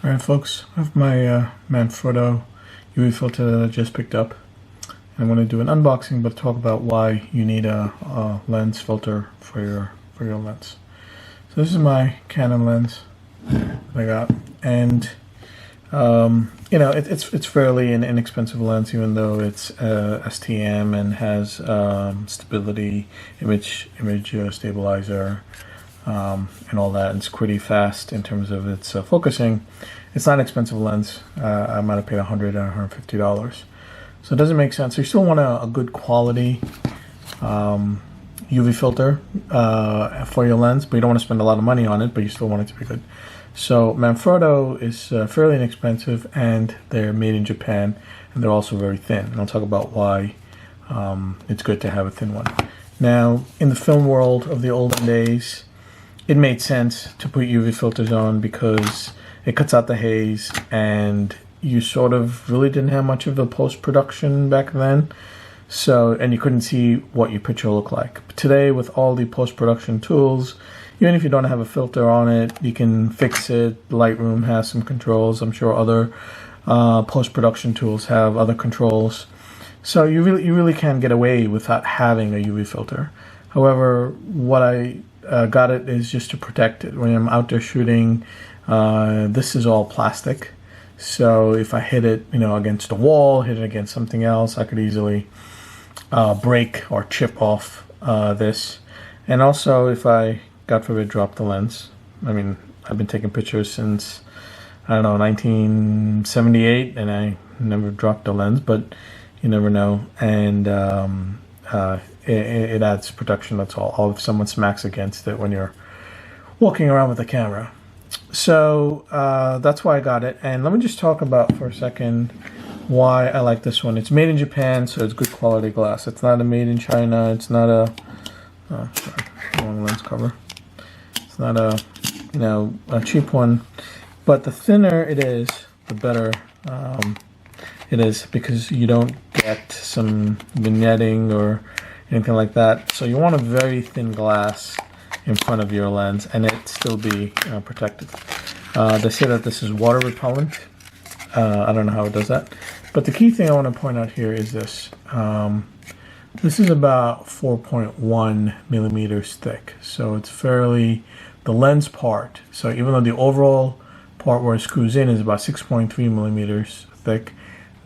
Alright folks, I have my Manfrotto UV filter that I just picked up. And I'm going to do an unboxing but talk about why you need a lens filter for your lens. So this is my Canon lens that I got, and you know, it's fairly an inexpensive lens, even though it's STM and has stability, image stabilizer, and all that. It's pretty fast in terms of its focusing. It's not an expensive lens. I might have paid $100 or $150. So it doesn't make sense. So you still want a good quality UV filter for your lens, but you don't want to spend a lot of money on it, but you still want it to be good. So Manfrotto is fairly inexpensive, and they're made in Japan, and they're also very thin. And I'll talk about why it's good to have a thin one. Now, in the film world of the olden days, it made sense to put UV filters on because it cuts out the haze, and you sort of really didn't have much of a post-production back then. So, and you couldn't see what your picture looked like. But today, with all the post-production tools, even if you don't have a filter on it, you can fix it. Lightroom has some controls. I'm sure other post-production tools have other controls. So you really can get away without having a UV filter. However, what I got it is just to protect it. When I'm out there shooting, this is all plastic. So if I hit it, you know, against a wall, hit it against something else, I could easily break or chip off this. And also, if I, God forbid, drop the lens. I mean, I've been taking pictures since, I don't know, 1978, and I never dropped the lens, but you never know. And it adds protection, that's all. Or if someone smacks against it when you're walking around with the camera. So that's why I got it. And let me just talk about for a second why I like this one. It's made in Japan, so it's good quality glass. It's not a made in China. It's not a sorry, wrong lens cover. It's not a, you know, a cheap one. But the thinner it is, the better it is, because you don't get some vignetting or anything like that. So you want a very thin glass in front of your lens, and it still be protected. They say that this is water repellent. I don't know how it does that. But the key thing I want to point out here is this. This is about 4.1 millimeters thick. So it's fairly, the lens part, so even though the overall part where it screws in is about 6.3 millimeters thick,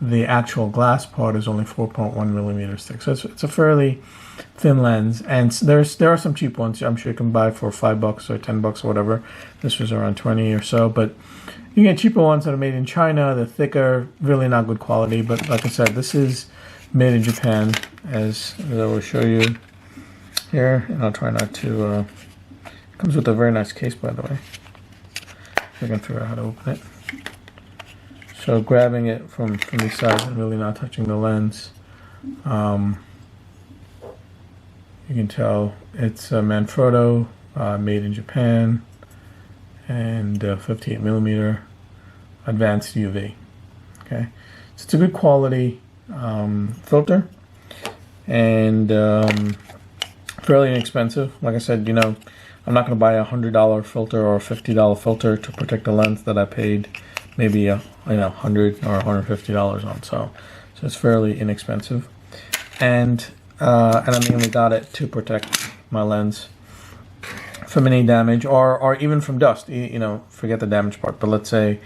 the actual glass part is only 4.1 millimeters thick. So it's a fairly thin lens, and there are some cheap ones I'm sure you can buy for $5 or $10 or whatever. This was around 20 or so, but you can get cheaper ones that are made in China. They're thicker, really not good quality, but like I said, this is made in Japan, as I will show you here, and I'll try not to it comes with a very nice case, by the way. I can figure out how to open it. So grabbing it from these sides and really not touching the lens, you can tell it's a Manfrotto, made in Japan, and 58 millimeter Advanced UV. Okay, so it's a good quality filter, and fairly inexpensive. Like I said, you know, I'm not going to buy a $100 filter or a $50 filter to protect a lens that I paid maybe $100 or $150 on. So it's fairly inexpensive, and I mainly got it to protect my lens from any damage or even from dust. You know, forget the damage part, but let's say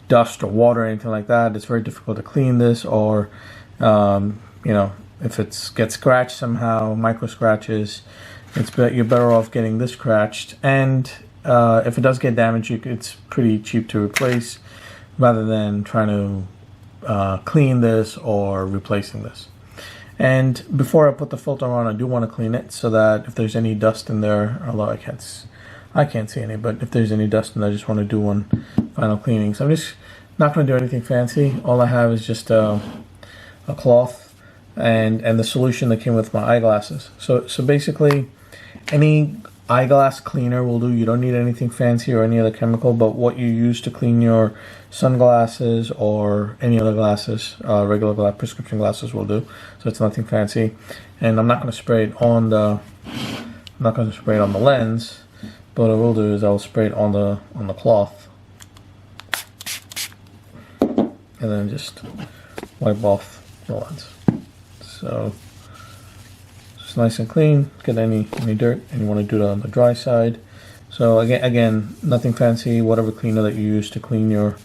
dust or water or anything like that. It's very difficult to clean this, or you know, if it gets scratched somehow, micro scratches, you're better off getting this scratched. And if it does get damaged, it's pretty cheap to replace, rather than trying to clean this or replacing this. And before I put the filter on, I do want to clean it, so that if there's any dust in there, although I can't see any, but if there's any dust in there, I just want to do one final cleaning. So I'm just not going to do anything fancy. All I have is just a cloth and the solution that came with my eyeglasses. So basically, any eyeglass cleaner will do. You don't need anything fancy or any other chemical, but what you use to clean your sunglasses or any other glasses, regular prescription glasses will do. So it's nothing fancy. And I'm not going to spray it on the lens, but what I will do is I'll spray it on the cloth. and then just wipe off the lens. So it's nice and clean. Get any dirt, and you want to do it on the dry side. So again, nothing fancy. Whatever cleaner that you use to clean your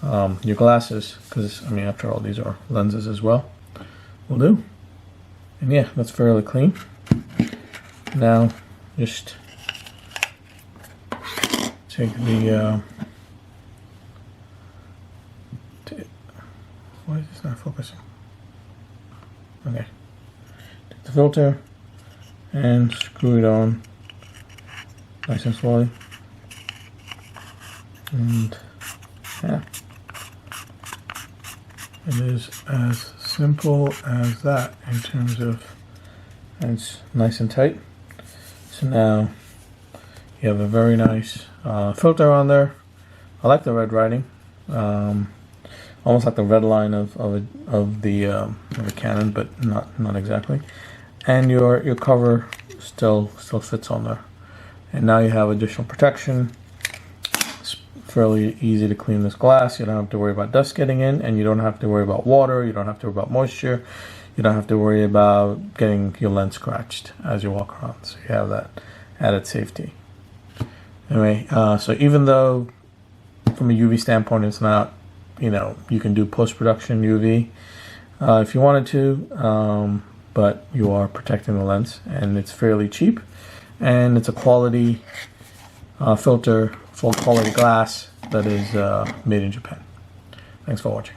glasses, because I mean, after all, these are lenses as well, will do. And yeah, that's fairly clean. Now, just take the why is this not focusing? Okay, take the filter and screw it on nice and slowly, and yeah, it is as simple as that in terms of, and it's nice and tight. So now you have a very nice filter on there. I like the red writing, almost like the red line of the Canon, but not exactly. And your cover still fits on there. And now you have additional protection. It's fairly easy to clean this glass. You don't have to worry about dust getting in, and you don't have to worry about water. You don't have to worry about moisture. You don't have to worry about getting your lens scratched as you walk around. So you have that added safety. Anyway, so even though from a UV standpoint it's not, you can do post-production UV if you wanted to, but you are protecting the lens, and it's fairly cheap, and it's a quality filter, full quality glass that is made in Japan. Thanks for watching.